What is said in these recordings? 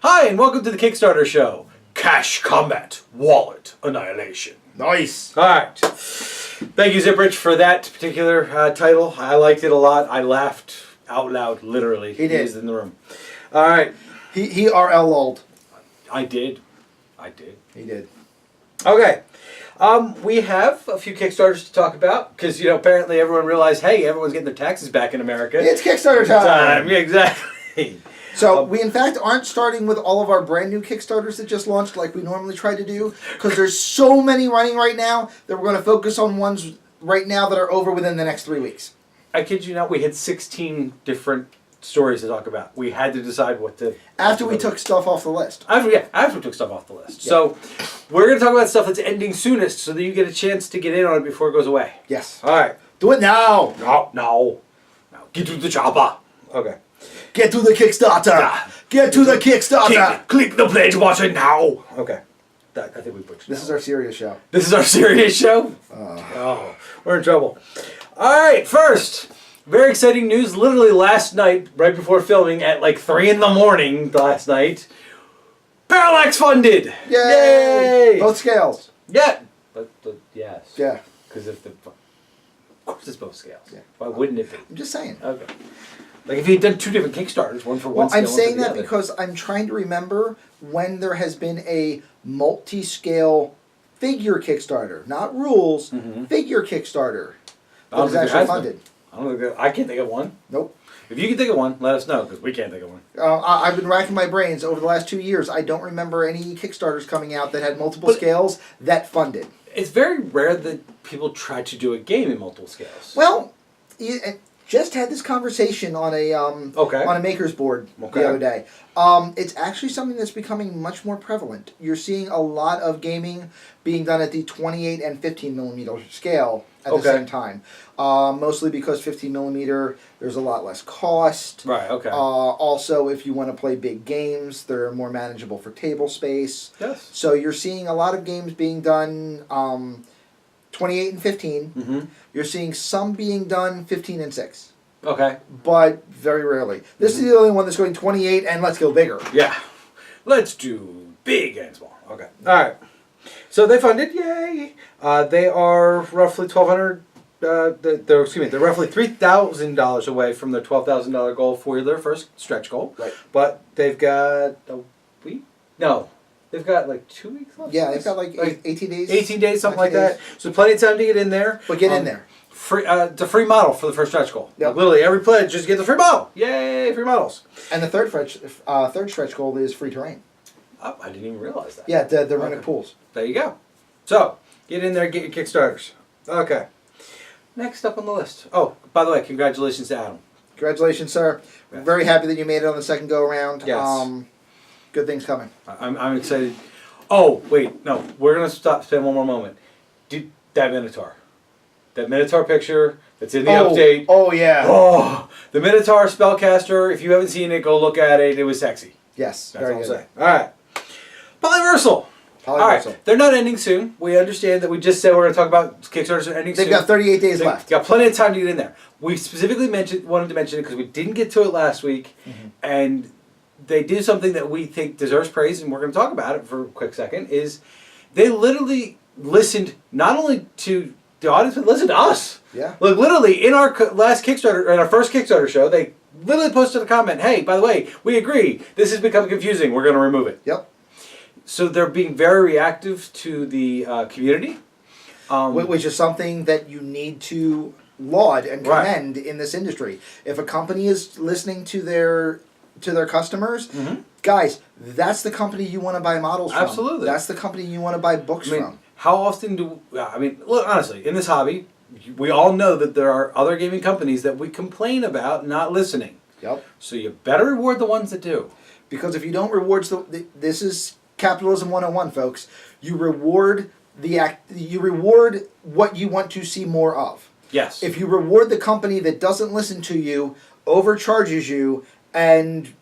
Hi, and welcome to the Kickstarter show. Kash, Kombat, Wallet, Annihilation. Nice. All right. Thank you, Zipprich, for that particular title. I liked it a lot. I laughed out loud, literally. He did. He was in the room. All right. He RL'd. I did. He did. Okay. We have a few Kickstarters to talk about because, apparently everyone realized, hey, everyone's getting their taxes back in America. It's Kickstarter time. Yeah, exactly. So we, in fact, aren't starting with all of our brand new Kickstarters that just launched like we normally try to do because there's so many running right now that we're going to focus on ones right now that are over within the next 3 weeks. I kid you not, we had 16 different stories to talk about. We had to decide what to... After we took stuff off the list. After we took stuff off the list. Yeah. So we're going to talk about stuff that's ending soonest so that you get a chance to get in on it before it goes away. Yes. All right. Do it now. No. Get to the chopper. Okay. Get to the Kickstarter. Get to the Kickstarter. Click the play to watch it now. Okay. I think we butchered This is our serious show. This is our serious show? Oh, we're in trouble. All right, first, very exciting news. Literally last night, right before filming, at like 3 in the morning last night, Parallax funded. Yay! Both scales. Yeah. But yes. Yeah. Because of course it's both scales. Yeah. Why wouldn't it be? I'm just saying. Okay. Like if you had done 2 different Kickstarters, one for one scale, I'm saying one for the that other. because I'm trying to remember when there has been a multi-scale figure Kickstarter, not rules, figure Kickstarter that was actually funded. I can't think of one. Nope. If you can think of one, let us know because we can't think of one. I've been racking my brains over the last 2 years. I don't remember any Kickstarters coming out that had multiple scales that funded. It's very rare that people try to do a game in multiple scales. Well, just had this conversation on a maker's board the other day. It's actually something that's becoming much more prevalent. You're seeing a lot of gaming being done at the 28 and 15 millimeter scale at the same time. Mostly because 15 millimeter, there's a lot less cost. Right, okay. Also, if you want to play big games, they're more manageable for table space. Yes. So you're seeing a lot of games being done 28 and 15. Mm-hmm. You're seeing some being done 15 and 6. Okay. But very rarely. This is the only one that's going 28 and let's go bigger. Yeah. Let's do big and small. Okay. All right. So they funded. Yay. They are roughly $1,200. They're roughly $3,000 away from their $12,000 goal for their first stretch goal. Right. But they've got a week? No. They've got like 2 weeks left. Yeah, they've got like 18 days. 18 days, something like that. So plenty of time to get in there. But get in there. Free, it's a free model for the first stretch goal. Yep. Like literally every pledge just get the free model. Yay, free models. And the third stretch goal is free terrain. Oh, I didn't even realize that. Yeah, the runic pools. There you go. So, get in there, get your Kickstarters. Okay. Next up on the list. Oh, by the way, congratulations to Adam. Congratulations, sir. Yes. Very happy that you made it on the second go around. Yes. Good things coming. I'm excited. Oh, wait, no. We're going to spend one more moment. Dude, that Minotaur. That Minotaur picture that's in the update. Oh, yeah. Oh, the Minotaur spellcaster. If you haven't seen it, go look at it. It was sexy. Yes, That's very all I'm good. saying. All right. Polyversal. All right. They're not ending soon. We understand that we just said we're going to talk about Kickstarters are ending soon. They've got 38 days left. They've got plenty of time to get in there. We specifically wanted to mention it because we didn't get to it last week. And they did something that we think deserves praise, and we're going to talk about it for a quick second, is they literally listened not only to the audience, but listened to us. Yeah. Like literally in our last Kickstarter, in our first Kickstarter show, they literally posted a comment, hey, by the way, we agree, this has become confusing, we're going to remove it. Yep. So they're being very reactive to the community. Which is something that you need to laud and commend in this industry. If a company is listening to their customers, guys, that's the company you want to buy models from. Absolutely. That's the company you want to buy books from. How often look, honestly, in this hobby, we all know that there are other gaming companies that we complain about not listening. Yep. So you better reward the ones that do. Because if you don't reward, this is capitalism 101, folks. You reward what you want to see more of. Yes. If you reward the company that doesn't listen to you, overcharges you, and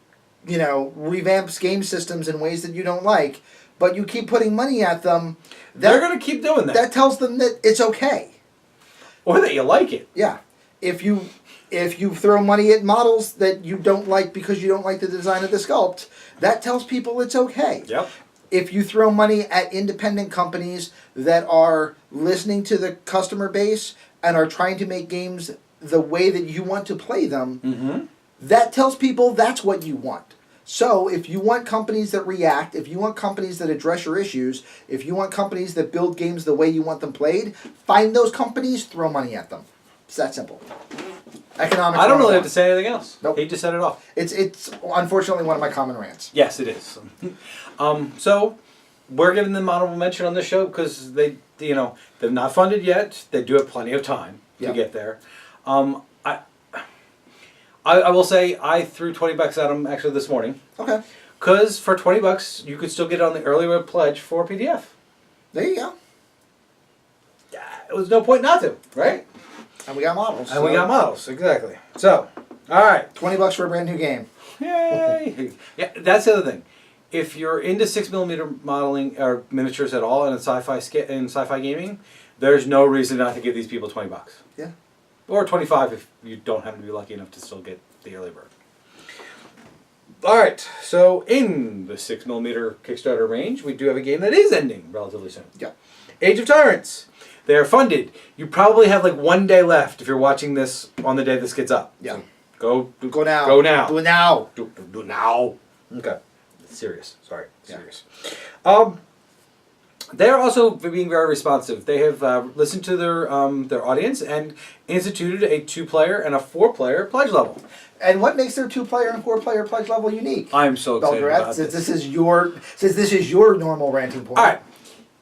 revamps game systems in ways that you don't like, but you keep putting money at them, they're going to keep doing that. That tells them that it's okay. Or that you like it. Yeah. if you throw money at models that you don't like because you don't like the design of the sculpt, that tells people it's okay. Yep. If you throw money at independent companies that are listening to the customer base and are trying to make games the way that you want to play them, that tells people that's what you want. So if you want companies that react, if you want companies that address your issues, if you want companies that build games the way you want them played, find those companies, throw money at them. It's that simple. Economics. I don't really have to say anything else. Nope. He just set it off. It's unfortunately one of my common rants. Yes, it is. So we're giving them honorable mention on this show because they're not funded yet. They do have plenty of time to get there. I will say I threw $20 at them actually this morning. Okay. Because for $20 you could still get it on the early web pledge for a PDF. There you go. Yeah, it was no point not to, right? And we got models. And we got models, exactly. So, all right. $20 for a brand new game. Yay! Yeah, that's the other thing. If you're into 6mm modeling or miniatures at all in sci-fi gaming, there's no reason not to give these people $20. Yeah. Or $25 if you don't happen to be lucky enough to still get the early bird. All right. So in the 6mm Kickstarter range, we do have a game that is ending relatively soon. Yeah. Age of Tyrants. They are funded. You probably have like 1 day left if you're watching this on the day this gets up. Yeah. So go now. Go now. Do it now. Do it now. Okay. Serious. Sorry. Serious. They're also being very responsive. They have listened to their audience and instituted a 2-player and a 4-player pledge level. And what makes their 2-player and 4-player pledge level unique? I'm so excited about this. This is your normal ranting point. All right.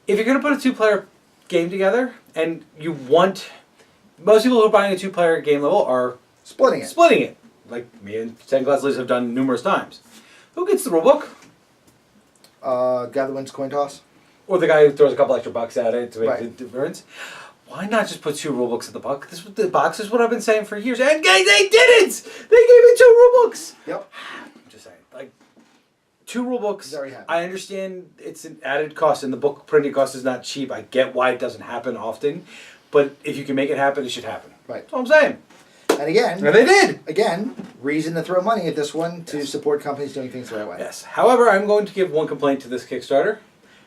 If you're going to put a 2-player game together and you want... Most people who are buying a 2-player game level are... Splitting it. Like me and Sunglass Liz have done numerous times. Who gets the rulebook? Guy that wins coin toss. Or the guy who throws a couple extra bucks at it to make the Right. difference. Why not just put 2 rulebooks in the box? The box is what I've been saying for years. And guys, they didn't! They gave me 2 rulebooks! Yep. I'm just saying. Like, 2 rulebooks. Very happy. I understand it's an added cost and the book printing cost is not cheap. I get why it doesn't happen often. But if you can make it happen, it should happen. Right. That's what I'm saying. And again... And they did! Again, reason to throw money at this one to support companies doing things the right way. Yes. However, I'm going to give one complaint to this Kickstarter.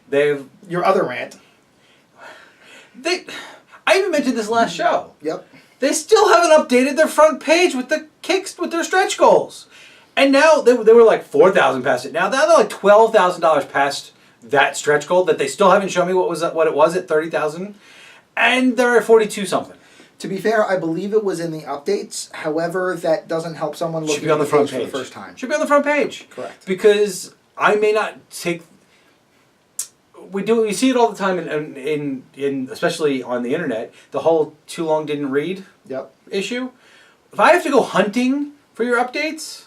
They've... Your other rant. I even mentioned this last show. Yep. They still haven't updated their front page with their stretch goals. And now they were like 4,000 past it. Now they're like $12,000 past that stretch goal that they still haven't shown me what it was at 30,000. And they're at 42 something. To be fair, I believe it was in the updates. However, that doesn't help someone looking at the front page for the first time. Should be on the front page. Correct. Because I may not take... We see it all the time in especially on the internet, the whole too long didn't read issue. If I have to go hunting for your updates,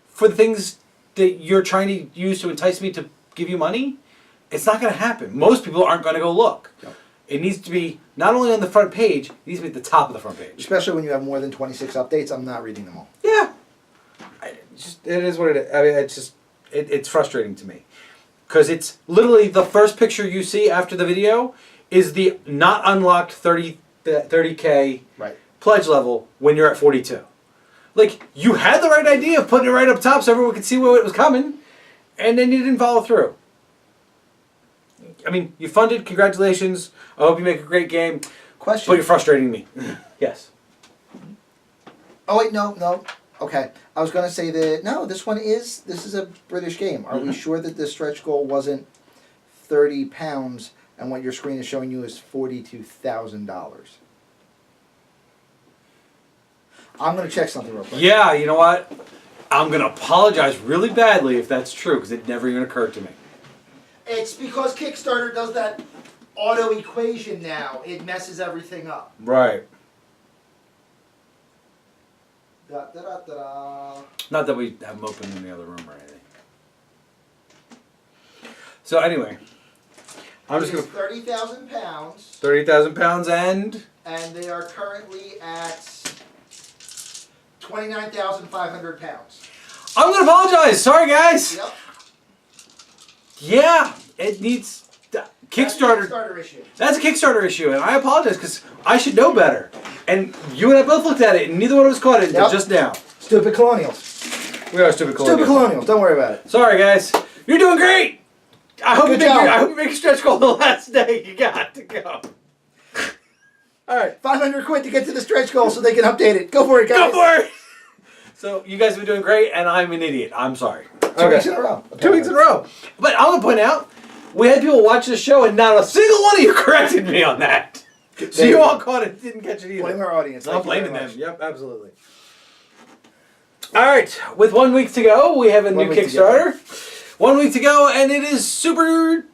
for the things that you're trying to use to entice me to give you money, it's not going to happen. Most people aren't going to go look. Yep. It needs to be not only on the front page, it needs to be at the top of the front page. Especially when you have more than 26 updates, I'm not reading them all. Yeah. It is what it is. I mean, it's frustrating to me. Because it's literally the first picture you see after the video is the not unlocked 30K pledge level when you're at 42. Like, you had the right idea of putting it right up top so everyone could see where it was coming, and then you didn't follow through. I mean, you funded, congratulations. I hope you make a great game. Question. But you're frustrating me. Yes. Oh, wait, no. Okay. I was going to say that, no, this is a British game. Are we sure that the stretch goal wasn't £30 and what your screen is showing you is $42,000? I'm going to check something real quick. Yeah, you know what? I'm going to apologize really badly if that's true because it never even occurred to me. It's because Kickstarter does that auto equation now. It messes everything up. Right. Da, da, da, da, da. Not that we have them open in the other room or anything. So anyway, I'm just going to... £30,000. £30,000 and they are currently at £29,500. I'm going to apologize. Sorry, guys. Yep. Yeah, it needs... Kickstarter issue. That's a Kickstarter issue, and I apologize because I should know better. And you and I both looked at it, and neither one of us caught it until just now. Stupid colonials. We are stupid colonials. Stupid colonials. Don't worry about it. Sorry, guys. You're doing great. I hope you make a stretch goal the last day. You got to go. All right, $500 to get to the stretch goal so they can update it. Go for it, guys. Go for it. So you guys have been doing great, and I'm an idiot. I'm sorry. 2 weeks in a row. 2 weeks in a row. But I want to point out, we had people watch the show, and not a single one of you corrected me on that. So you all caught it, didn't catch it either. Blame our audience. I'm blaming them. Yep, absolutely. All right, with 1 week to go, we have a new Kickstarter. 1 week to go, and it is SuperChibi.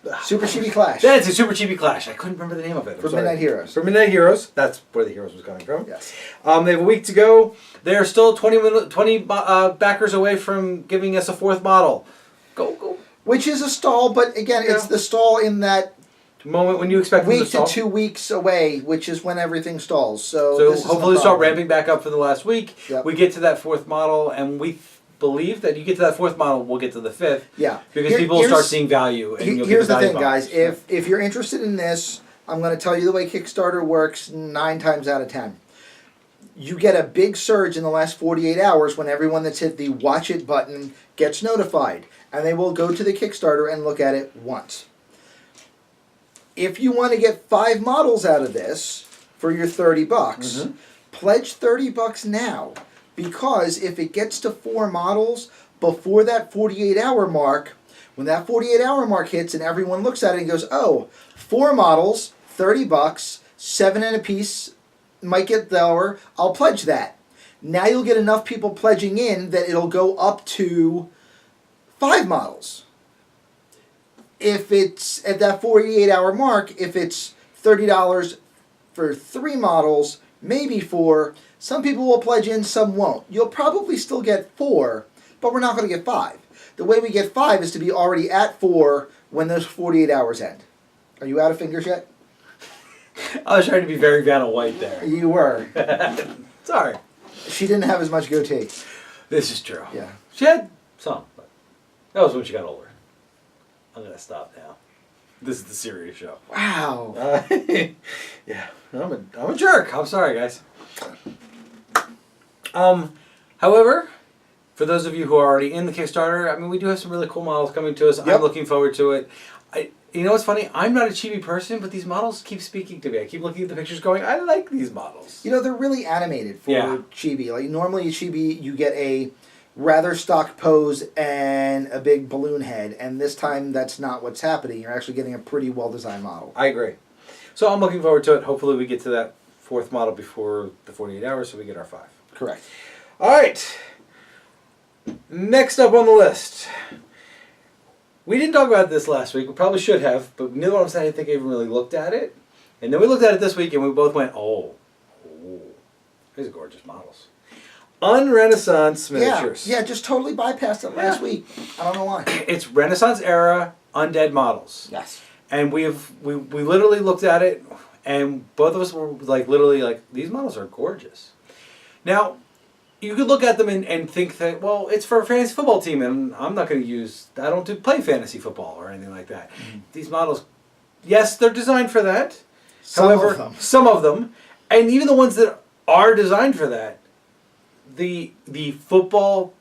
SuperChibi Clash. That's a SuperChibi Clash. I couldn't remember the name of it. For Midnight Heroes. For Midnight Heroes. That's where the heroes was coming from. Yes. They have a week to go. They're still 20 backers away from giving us a fourth model. Go. Which is a stall, but again, it's the stall in that moment when you expect them to stall. Week to 2 weeks away, which is when everything stalls. So hopefully start ramping back up for the last week. Yep. We get to that fourth model, and we believe that you get to that fourth model, we'll get to the fifth. Yeah. Because people will start seeing value. And here's the thing, guys. If you're interested in this, I'm going to tell you the way Kickstarter works 9 times out of 10. You get a big surge in the last 48 hours when everyone that's hit the watch it button gets notified. And they will go to the Kickstarter and look at it once. If you want to get 5 models out of this for your $30, pledge $30 now. Because if it gets to 4 models before that 48-hour mark, when that 48-hour mark hits and everyone looks at it and goes, oh, 4 models, $30, 7 in a piece, might get lower, I'll pledge that. Now you'll get enough people pledging in that it'll go up to 5 models. If it's at that 48-hour mark, if it's $30 for 3 models, maybe 4, some people will pledge in, some won't. You'll probably still get 4, but we're not going to get 5. The way we get 5 is to be already at 4 when those 48 hours end. Are you out of fingers yet? I was trying to be very Vanna White there. You were. Sorry. She didn't have as much goatee. This is true. Yeah. She had some, but that was when she got older. I'm going to stop now. This is the serious show. Wow. Yeah. I'm a jerk. I'm sorry, guys. However, for those of you who are already in the Kickstarter, I mean, we do have some really cool models coming to us. Yep. I'm looking forward to it. You know what's funny? I'm not a chibi person, but these models keep speaking to me. I keep looking at the pictures going, I like these models. You know, they're really animated for chibi. Like, normally chibi, you get a rather stock pose and a big balloon head, and this time that's not what's happening. You're actually getting a pretty well-designed model. I agree. So I'm looking forward to it. Hopefully we get to that 4th model before the 48 hours so we get our 5. Correct. All right. Next up on the list. We didn't talk about this last week. We probably should have, but neither one of us, I think, even really looked at it. And then we looked at it this week, and we both went, oh, these are gorgeous models. Unrenaissance miniatures. Yeah, just totally bypassed it last week. I don't know why. It's Renaissance era undead models. Yes. And we literally looked at it, and both of us were literally these models are gorgeous. Now, you could look at them and think that, well, it's for a fantasy football team, and I'm not going to I don't play fantasy football or anything like that. Mm-hmm. These models, yes, they're designed for that. Some of them, and even the ones that are designed for that, the football,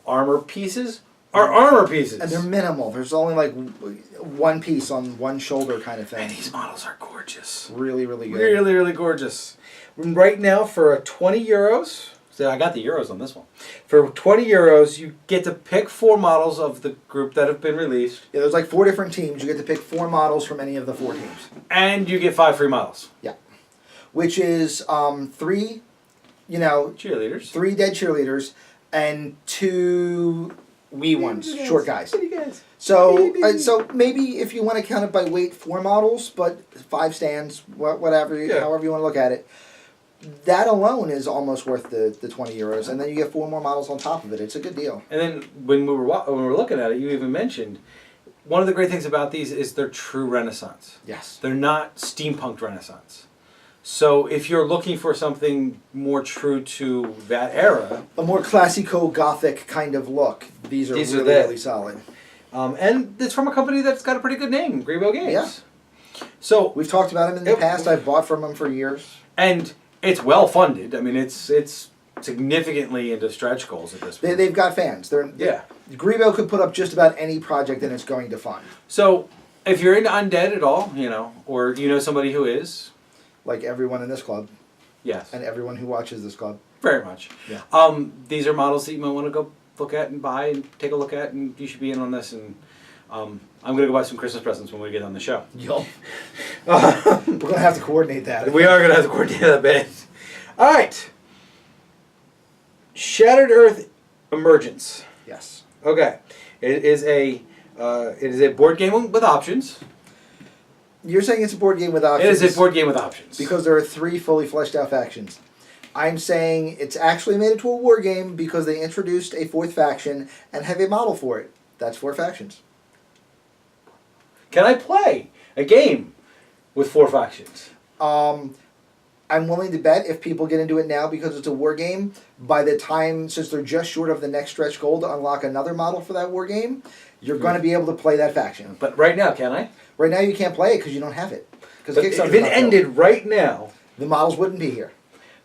armor pieces are armor pieces. And they're minimal. There's only one piece on one shoulder kind of thing. And these models are gorgeous. Really, really good. Really, really gorgeous. Right now, for €20, so I got the euros on this one. For €20, you get to pick 4 models of the group that have been released. Yeah, there's 4 different teams. You get to pick 4 models from any of the 4 teams. And you get 5 free models. Yeah. Which is 3, cheerleaders. 3 dead cheerleaders and 2 wee ones, short guys. So maybe if you want to count it by weight, 4 models, but 5 stands, whatever, however you want to look at it. That alone is almost worth the €20, and then you get 4 more models on top of it. It's a good deal. And then when we were looking at it, you even mentioned one of the great things about these is they're true Renaissance. Yes. They're not steampunked Renaissance. So if you're looking for something more true to that era, a more classico gothic kind of look, these are really solid. And it's from a company that's got a pretty good name, Greebo Games. Yeah. So we've talked about them in the past. I've bought from them for years. And it's well funded. I mean, it's significantly into stretch goals at this point. They've got fans. Greebo could put up just about any project and it's going to fund. So if you're into undead at all, or you know somebody who is, like everyone in this club. Yes. And everyone who watches this club. Very much. Yeah. These are models that you might want to go look at and buy and take a look at, and you should be in on this. And I'm going to go buy some Christmas presents when we get on the show. Yup. We're going to have to coordinate that. We are going to have to coordinate that bit. All right. Shattered Earth Emergence. Yes. Okay. It is a board game with options. You're saying it's a board game with options? It is a board game with options. Because there are 3 fully fleshed out factions. I'm saying it's actually made into a war game because they introduced a 4th faction and have a model for it. That's 4 factions. Can I play a game with 4 factions? I'm willing to bet if people get into it now because it's a war game, by the time, since they're just short of the next stretch goal to unlock another model for that war game, you're going to be able to play that faction. But right now, can I? Right now you can't play it because you don't have it. But if it ended right now... The models wouldn't be here.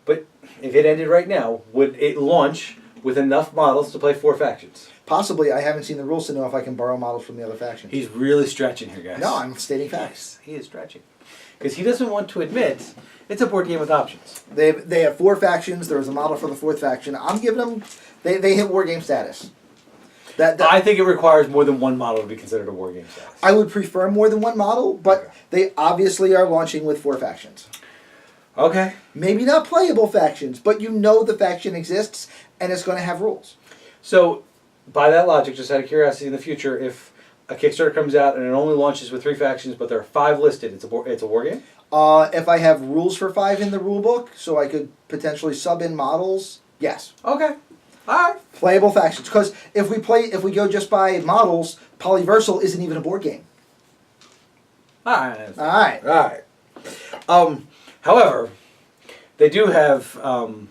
But if it ended right now, would it launch with enough models to play 4 factions? Possibly. I haven't seen the rules to know if I can borrow models from the other factions. He's really stretching here, guys. No, I'm stating facts. He is stretching. Because he doesn't want to admit it's a board game with options. They have 4 factions. There was a model for the 4th faction. I'm giving them... They hit war game status. I think it requires more than 1 model to be considered a war game status. I would prefer more than 1 model, but they obviously are launching with 4 factions. Okay. Maybe not playable factions, but you know the faction exists and it's going to have rules. So, by that logic, just out of curiosity, in the future, if a Kickstarter comes out and it only launches with 3 factions, but there are 5 listed, it's a war game? If I have rules for 5 in the rule book, so I could potentially sub in models, yes. Okay. Alright. Playable factions. Because if we go just by models, Polyversal isn't even a board game. Alright. However, they do have, I'm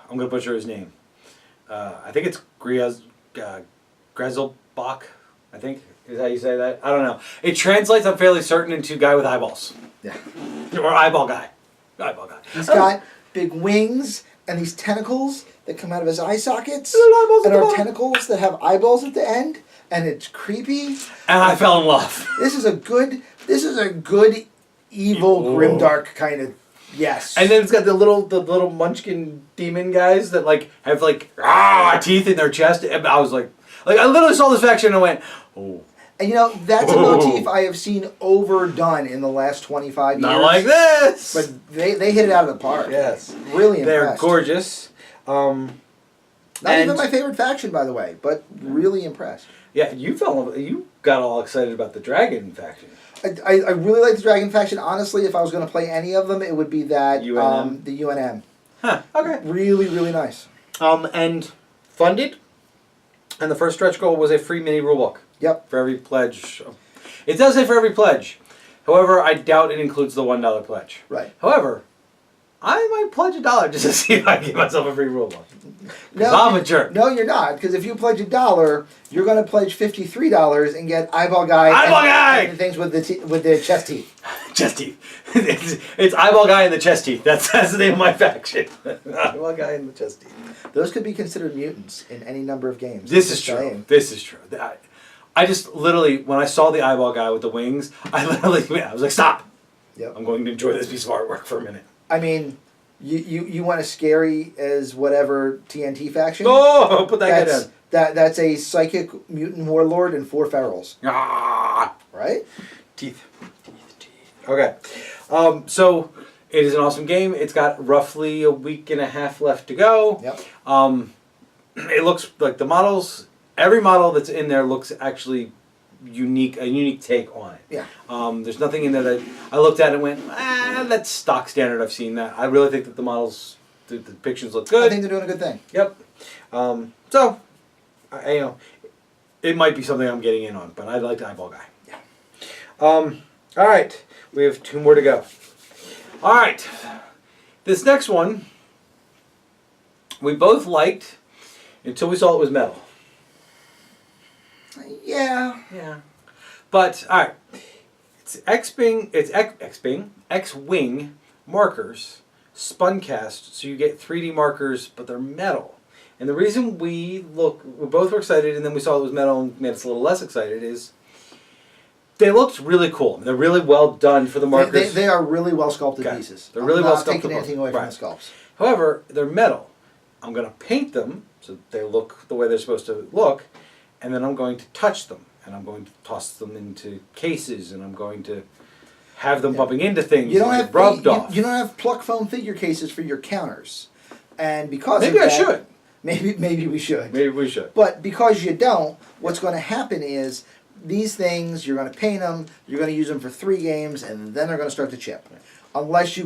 going to butcher his name. I think it's Grezelbach, I think, is how you say that. I don't know. It translates, I'm fairly certain, into guy with eyeballs. Yeah. Or eyeball guy. Eyeball guy. He's got big wings and these tentacles that come out of his eye sockets. And are tentacles that have eyeballs at the end. And it's creepy. And I fell in love. This is a good evil, grimdark kind of... Yes. And then it's got the little munchkin demon guys that have teeth in their chest. And I was like I literally saw this faction and I went, oh. And that's a motif I have seen overdone in the last 25 years. Not like this. But they hit it out of the park. Yes. Really impressed. They're gorgeous. Not even my favorite faction, by the way, but really impressed. Yeah, you got all excited about the dragon faction. I really like the dragon faction. Honestly, if I was going to play any of them, it would be that the UNM. Huh. Okay. Really, really nice. And funded. And the first stretch goal was a free mini rulebook. Yep. For every pledge. It does say for every pledge. However, I doubt it includes the $1 pledge. Right. However, I might pledge $1 just to see if I can get myself a free rulebook. Because I'm a jerk. No, you're not. Because if you pledge $1, you're going to pledge $53 and get Eyeball Guy. And things with the chest teeth. Chest teeth. It's Eyeball Guy and the chest teeth. That's the name of my faction. Eyeball Guy and the chest teeth. Those could be considered mutants in any number of games. This is true. This is true. I just literally, when I saw the Eyeball Guy with the wings, I was like, stop. Yep. I'm going to enjoy this piece of artwork for a minute. I mean, you want as scary as whatever TNT faction? Oh, put that guy down. That's a psychic mutant warlord and 4 ferals. Ah. Right? Teeth. Okay. So it is an awesome game. It's got roughly a week and a half left to go. Yep. It looks like the models. Every model that's in there looks actually unique. A unique take on it. Yeah. There's nothing in there that I looked at and went, that's stock standard. I've seen that. I really think that the models, the depictions look good. I think they're doing a good thing. Yep. So, it might be something I'm getting in on, but I like the Eyeball Guy. Yeah. All right. We have 2 more to go. All right. This next one, we both liked until we saw it was metal. Yeah. Yeah. But all right, it's X-wing markers spun cast, so you get 3D markers, but they're metal. And the reason we both were excited, and then we saw it was metal and made us a little less excited, is they looked really cool. They're really well done for the markers. They are really well sculpted pieces. They're really well sculpted. I'm not taking anything away from the sculpts. However, they're metal. I'm going to paint them so they look the way they're supposed to look, and then I'm going to touch them, and I'm going to toss them into cases, and I'm going to have them bumping into things. You don't have rubbed off. You don't have pluck foam figure cases for your counters, and because maybe of that, I should. Maybe we should. Maybe we should. But because you don't, what's going to happen is these things, you're going to paint them, you're going to use them for 3 games, and then they're going to start to chip. Unless you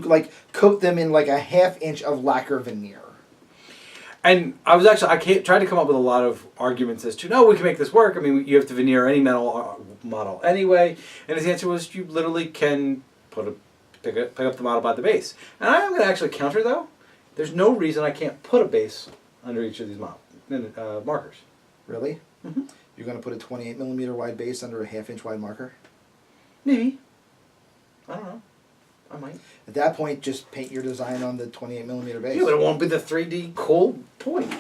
coat them in like a 1/2 inch of lacquer veneer. And I tried to come up with a lot of arguments as to, no, we can make this work. I mean, you have to veneer any metal model anyway. And his answer was, you literally can pick up the model by the base. And I am going to actually counter, though. There's no reason I can't put a base under each of these markers. Really? Mm-hmm. You're going to put a 28mm wide base under a 1/2 inch wide marker? Maybe. I don't know. I might. At that point, just paint your design on the 28mm base. Yeah, but it won't be the 3D cool point.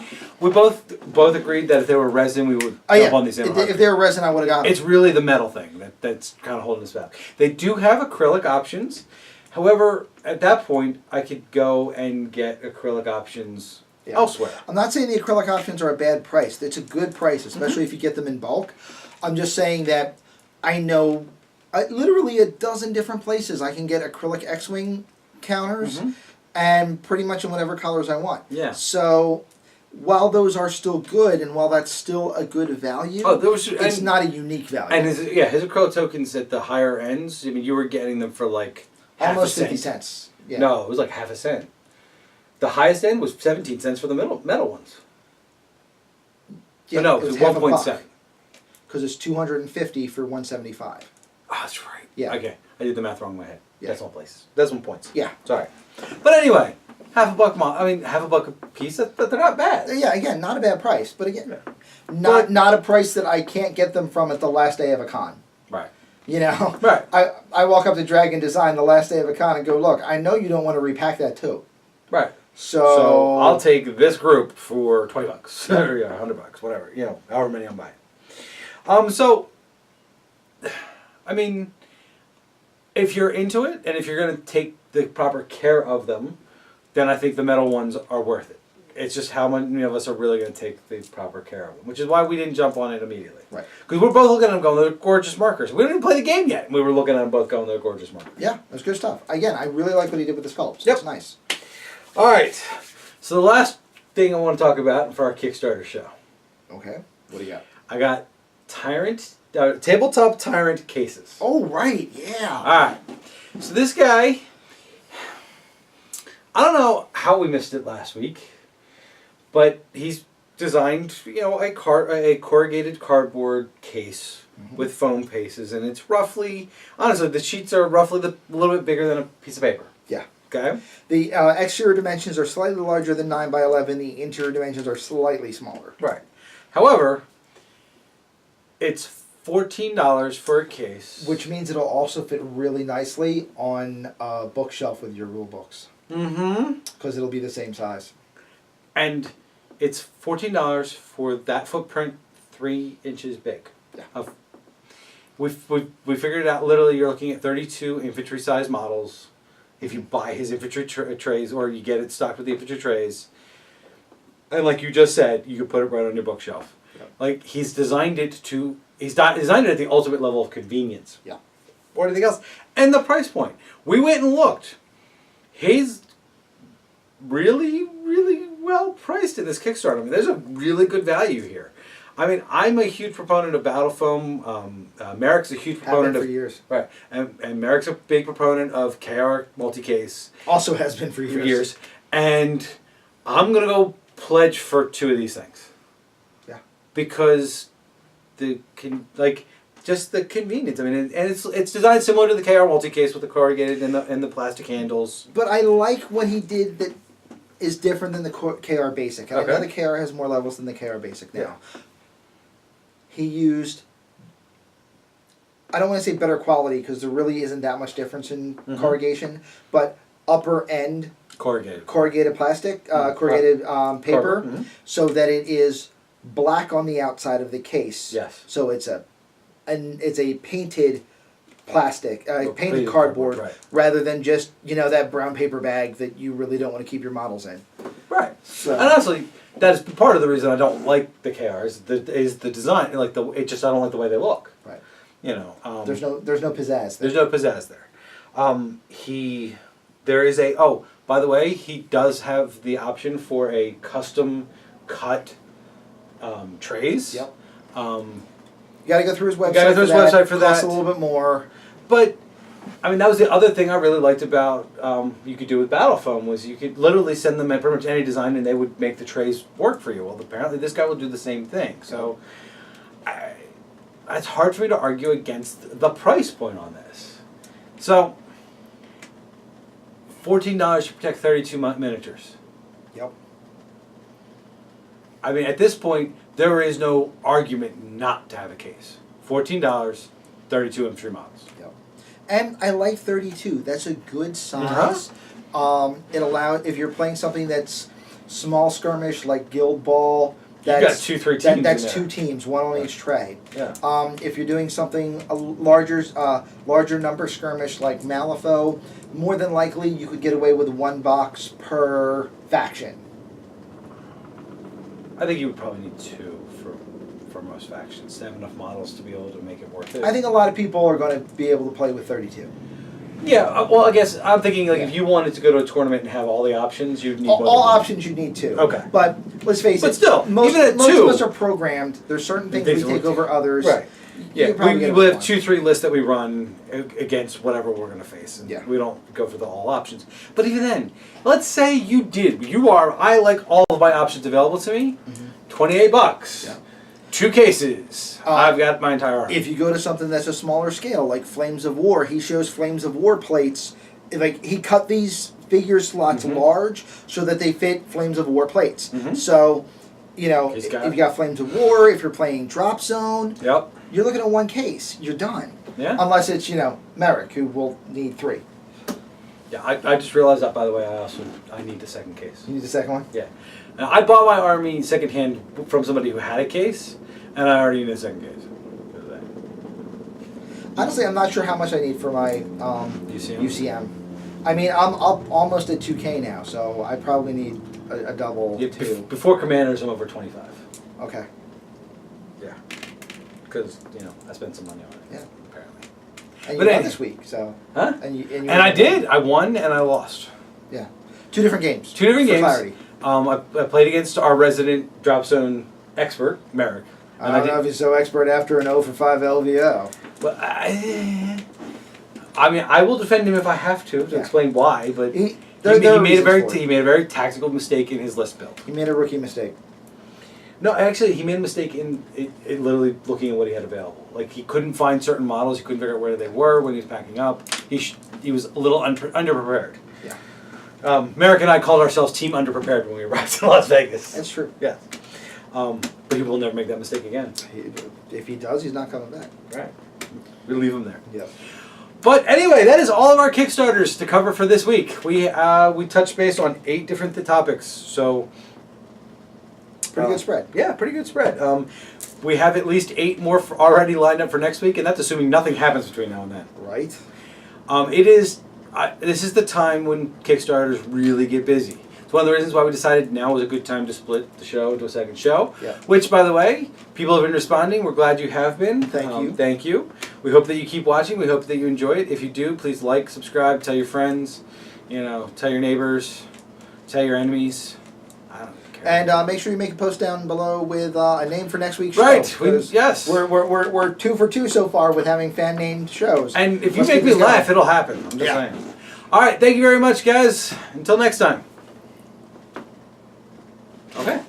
We both agreed that if they were resin, we would jump on these in. If they were resin, I would have got them. It's really the metal thing that's kind of holding us back. They do have acrylic options. However, at that point, I could go and get acrylic options elsewhere. I'm not saying the acrylic options are a bad price. It's a good price, especially if you get them in bulk. I'm just saying that I know literally a dozen different places I can get acrylic X-wing counters and pretty much in whatever colors I want. Yeah. So while those are still good and while that's still a good value, it's not a unique value. And his acrylic tokens at the higher ends, I mean, you were getting them for like almost 50 cents. Yeah. No, it was like 1/2 cent. The highest end was 17 cents for the metal ones. Yeah, no, it was 1.7. Because it's 250 for 175. Oh, that's right. Yeah. Okay, I did the math wrong in my head. Yeah. Decimal points. Yeah. Sorry. But anyway, $1/2 a piece. They're not bad. Yeah. Again, not a bad price, but again, not a price that I can't get them from at the last day of a con. Right. You know. Right. I walk up to Dragon Design the last day of a con and go, look, I know you don't want to repack that too. Right. So I'll take this group for $20 or $100, whatever, however many I'm buying. So, I mean, if you're into it and if you're going to take the proper care of them, then I think the metal ones are worth it. It's just how many of us are really going to take the proper care of them, which is why we didn't jump on it immediately. Right. Because we're both looking at them going, they're gorgeous markers. We didn't even play the game yet. And we were looking at them both going, they're gorgeous markers. Yeah, that's good stuff. Again, I really like what he did with the sculpts. Yep. It's nice. All right. So the last thing I want to talk about for our Kickstarter show. Okay. What do you got? I got Tabletop Tyrant cases. Oh, right. Yeah. All right. So this guy, I don't know how we missed it last week, but he's designed, a corrugated cardboard case with foam paces, and it's roughly, honestly, the sheets are roughly a little bit bigger than a piece of paper. Yeah. Okay. The exterior dimensions are slightly larger than 9x11. The interior dimensions are slightly smaller. Right. However, it's $14 for a case. Which means it'll also fit really nicely on a bookshelf with your rule books. Mm-hmm. Because it'll be the same size. And it's $14 for that footprint, 3 inches big. Yeah. We figured it out. Literally, you're looking at 32 infantry size models. If you buy his infantry trays, or you get it stocked with the infantry trays, and like you just said, you could put it right on your bookshelf. Yep. Like he's designed it at the ultimate level of convenience. Yeah. Or anything else, and the price point. We went and looked. He's really, really well priced in this Kickstarter. I mean, there's a really good value here. I mean, I'm a huge proponent of Battle Foam. Merrick's a huge proponent for years. Right, and Merrick's a big proponent of KR multi-case. Also has been for years. And I'm gonna go pledge for 2 of these things. Yeah. Because just the convenience. I mean, and it's designed similar to the KR multi-case with the corrugated and the plastic handles. But I like what he did that is different than the KR Basic. And I know the KR has more levels than the KR Basic now. Yeah. he used, I don't want to say better quality because there really isn't that much difference in corrugation, but upper end corrugated plastic, corrugated paper, so that it is black on the outside of the case. Yes. So it's a painted plastic, painted cardboard, right, rather than just that brown paper bag that you really don't want to keep your models in. Right. So, and honestly, that is part of the reason I don't like the KRs. Is the design, like I don't like the way they look. Right. There's no pizzazz. There's no pizzazz there. There is a, oh, by the way, he does have the option for a custom cut trays. Yep. You got to go through his website. For that. Costs a little bit more. But I mean, that was the other thing I really liked about you could do with Battle Foam was you could literally send them pretty much any design and they would make the trays work for you. Well, apparently this guy will do the same thing. So it's hard for me to argue against the price point on this. So $14 to protect 32 miniatures. Yep. I mean, at this point, there is no argument not to have a case. $14, 32 infantry models. Yep. And I like 32. That's a good size. It allows, if you're playing something that's small skirmish like Guild Ball, that's you got 2-3 teams. That's 2 teams, one on each tray. Yeah. If you're doing something a larger number skirmish like Malifaux, more than likely you could get away with 1 box per faction. I think you would probably need 2 for most factions to have enough models to be able to make it worth it. I think a lot of people are going to be able to play with 32. Yeah, well, I guess I'm thinking if you wanted to go to a tournament and have all the options, you'd need all options. You need 2. Okay, but let's face it. But still, most even at most 2, of us are programmed. There's certain things we take over others. Right. Yeah, we have 2-3 lists that we run against whatever we're going to face, and we don't go for the all options. But even then, let's say you did. I like all of my options available to me. $28. Yeah. 2 cases. I've got my entire army. If you go to something that's a smaller scale, like Flames of War, he shows Flames of War plates. Like he cut these figure slots large so that they fit Flames of War plates. So, if you got Flames of War, if you're playing Drop Zone, you're looking at 1 case. You're done. Yeah. Unless it's Merrick, who will need 3. Yeah, I just realized that, by the way. I need the second case. You need the second one? Yeah. Now, I bought my army secondhand from somebody who had a case, and I already need a second case. Honestly, I'm not sure how much I need for my UCM. I mean, I'm up almost at 2K now, so I probably need a double, too. Before Commanders, I'm over 25. Okay. Yeah. Because, I spent some money on it. Yeah. Apparently. And you won this week, so... Huh? And I did. I won and I lost. Yeah. 2 different games. 2 different games. Clarity. I played against our resident Drop Zone expert, Merrick. I don't know if he's so expert after an 0 for 5 LVO. Well, I mean, I will defend him if I have to explain why, but he made a very tactical mistake in his list build. He made a rookie mistake. No, actually, he made a mistake in literally looking at what he had available. Like, he couldn't find certain models. He couldn't figure out where they were when he was packing up. He was a little underprepared. Yeah. Merrick and I called ourselves Team Underprepared when we arrived in Las Vegas. That's true. Yeah. But he will never make that mistake again. If he does, he's not coming back. Right. We leave him there. Yeah. But anyway, that is all of our Kickstarters to cover for this week. We touched base on 8 different topics, so pretty good spread. Yeah, pretty good spread. We have at least 8 more already lined up for next week, and that's assuming nothing happens between now and then. Right. This is the time when Kickstarters really get busy. It's one of the reasons why we decided now was a good time to split the show into a second show. Yeah. Which, by the way, people have been responding. We're glad you have been. Thank you. Thank you. We hope that you keep watching. We hope that you enjoy it. If you do, please like, subscribe, tell your friends, tell your neighbors, tell your enemies. I don't care. And make sure you make a post down below with a name for next week's show. Right. Yes. We're 2 for 2 so far with having fan named shows. And if you make me laugh, it'll happen. I'm just saying. All right. Thank you very much, guys. Until next time. Okay.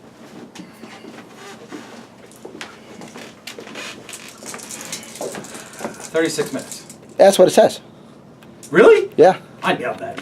36 minutes. That's what it says. Really? Yeah. I nailed that.